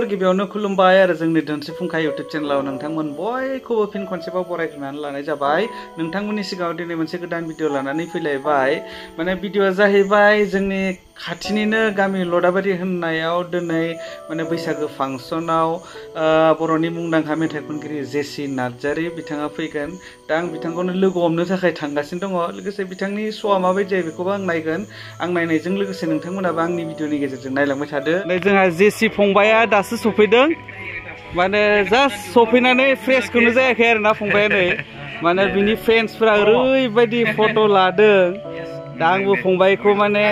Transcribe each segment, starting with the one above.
गिबियावनो खुलुमबाय आरो जोंनि दोनसे फुंखा इउट्युब चेनेलाव नोंथांमोन बयखौबो फिन खनसेबाव बरायग्रोनानै लानाय जाबाय। नोंथांमोननि सिगाङाव दिनै मोनसे गोदान भिडिअ लानानै फैलायबाय। माने भिडिअआ जाहैबाय जोंनि खाथिनिनो गामि लदाबारि होननायाव दिनै माने बैसागो फांसनाव बर'नि मुंदांखा मेथाइ खनगिरि जेसि नार्जारि बिथाङा फैगोन। दा आं बिथांखौनो लोगो हमनो थाखाय थांगासिनो दङ। लोगोसे बिथांनि श'आ माबायदि जायो बेखौबो आं नायगोन। आं नायनायजों लोगोसे नोंथांमोनाबो आंनि भिडिअनि गेजेरजों नायलांबाय थादो। जोंहा जेसि फंबाया दासो सफैदों। माने जास्ट सफैनानै फ्रेसखौनो जायाखै आरोना फंबाया नै। माने बिनि फेन्सफोरा ओरैबायदि फट' लादों। दा आंबो फंबायखौ माने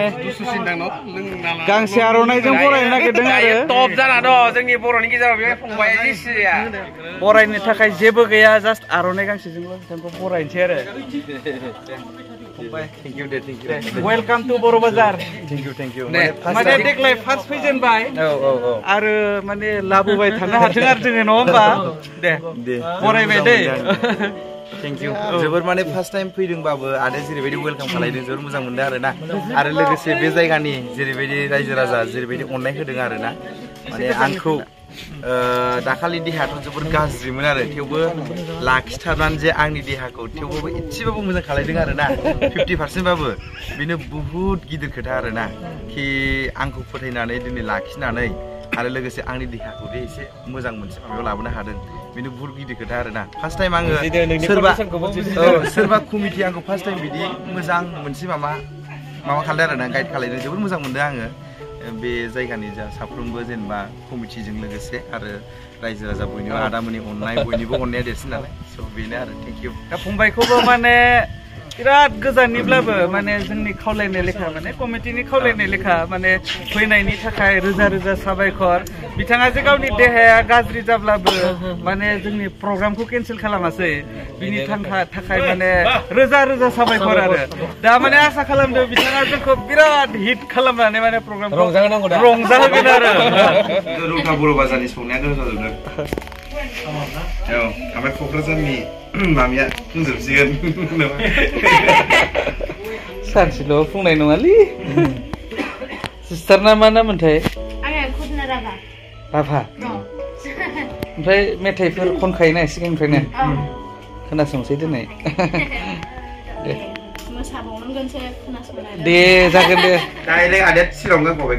गांसे आर'नाइजों बरायनो नागिरदों आरो टप जाना दं जोंनि बर'नि गेजेराव बे फंबाया जेसिया बरायनो थाखाय जेबो गैया, जास्ट आर'नाइ गांसेजोंल' बिथांखौ बरायनोसै आरो। वेलकाम टु बर' बाजार। थेंक इउ माने देग्लाय फार्स्ट फैजेनबाय आरो माने लाबोबाय थानो हाथों आरो जोङो, नङा होमबा? दे बरायबाय दै। Thank you. जोबोर माने फार्स्ट टाइम फैदोंबाबो आदाया जेरैबायदि वेलकाम खालायदों जोबोर मोजां मोनदों आरोना। आरो लोगोसे बे जायगानि जेरैबायदि रायजो राजा जेरैबायदि अननाय होदों आरोना। माने आंखौ दाखालि देहायाथ' जोबोर गाज्रिमोन आरो, थेवबो लाखिथारनानै जे आंनि देहाखौ थेवबाबो एसेबाबो मोजां खालायदों आरोना। 50% बाबो बेनो बुहुत गिदिर खोथा आरोना कि आंखौ फोथायनानै दिनै लाखिनानै आरो लोगोसे आंनि देहाखौ एसे मोजां मोनसे माबायाव लाबोनो हादों, बेनो बुहुत गिदिर खोथा आरोना। फार्स्ट टाइम आङो सोरबा कमिटि आंखौ फार्स्ट टाइम बिदि मोजां मोनसे माबा खालायदों आरोना, गाइड खालायदों। जोबोर मोजां मोनदों आङो बे जायगानि जा साफ्रोमबो जेनेबा कमिटिजों लोगोसे आरो रायजो राजा बयनिबो आदामोननि अननाय, बयनिबो अननाया देरसिन नालाय। स' बेनो आरो थेंक इउ। दा फंबायखौबो माने बिराद गोजाननिब्लाबो माने जोंनि खावलायनाय लेखा, माने कमिटिनि खावलायनाय लेखा माने फैनायनि थाखाय रोजा रोजा साबायखर। बिथाङा जे गावनि देहाया गाज्रि जाब्लाबो माने जोंनि प्रग्रामखौ केनसेल खालामासै, बिनि थाखाय माने रोजा रोजा साबायखर आरो। दा माने आसा खालामदों बिथाङा जोंखौ बिराद हिट खालामनानै माने प्रग्रामखौ रंजाहोगोन आरो। रुका बर' बाजारनि संनाया गोथाव जाजोबदों। ओमफ्राय क'क्राझारनि मामिया बुंजोबसिगोन। सानसेल' बुंनाय नङालै। सिस्टार ना मा नामोनथाय? राभा। ओमफ्राय मेथाइफोर खनखायोना सिगांनिफ्रायनो? खोनासंसै दिनै। दे जागोन दे। डाइरेक्ट आदाया सिलं गानखाबाय।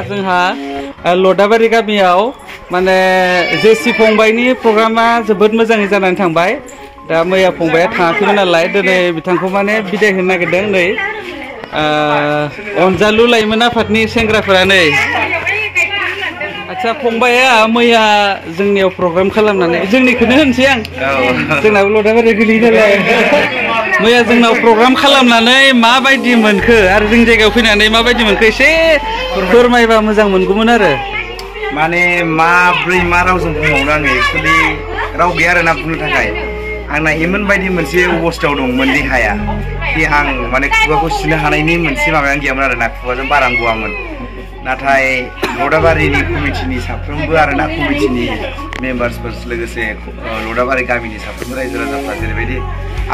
जोंहा लदाबारि गामियाव माने जेसि फंबायनि प्रग्रामा जोबोद मोजाङै जानानै थांबाय दा मैया फंबाया थाङाखैमोन नालाय दिनै बिथांखौ माने बिदाय होनो नागिरदों नै अनजालु लाइमोन आफादनि सेंग्राफोरा नै आच्छा फंबाया मैया जोंनियाव प्रग्राम खालामनानै जोंनिखौनो होनसै आं जोंनाबो लदाबारि गोलैयो नालाय मैया जोंनाव प्रग्राम खालामनानै माबायदि मोनखो आरो जोंनि जायगायाव फैनानै माबायदि मोनखो एसे फोरमायबा मोजां मोनगौमोन आरो माने माब्रै मा रावजों बुंबावनो आङो एक्सुवेलि राव गैया आरोना बुंनो थाखाय आंना इमोन बायदि मोनसे अबस्थायाव दंमोन देहाया कि आं माने खुगाखौ सुनो हानायनि मोनसे माबायानो गैयामोन आरोना खुगाजों बारा गवामोन नाथाय लदाबारिनि कमिटिनि साफ्रोमबो आरोना कमिटिनि मेम्बार्सफोर लोगोसे लदाबारि गामिनि साफ्रोमबो रायजो राजाफ्रा जेरैबायदि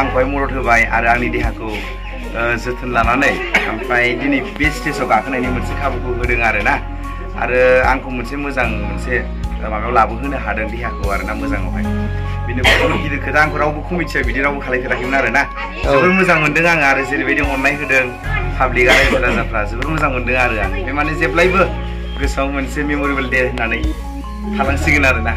आंखौहाय मदद होबाय आरो आंनि देहाखौ जोथोन लानानै ओमफ्राय दिनै बे स्टेजाव गाखोनायनि मोनसे खाबुखौ होदों आरोना आरो आंखौ मोनसे मोजां मोनसे माबायाव लाबोहोनो हादों देहाखौ आरोना मोजाङावहाय बेनो गिदिर खोथा आंखौ रावबो कमिटिया बिदि रावबो खालायफेराखैमोन आरोना जोबोर मोजां मोनदों आङो आरो जेरैबायदि अननाय होदों पाब्लिक रायजो राजाफ्रा जोबोर मोजां मोनदों आरो आं बे माने जेब्लायबो गोसोआव मोनसे मेमरिबेल दे होननानै थालांसिगोन आरोना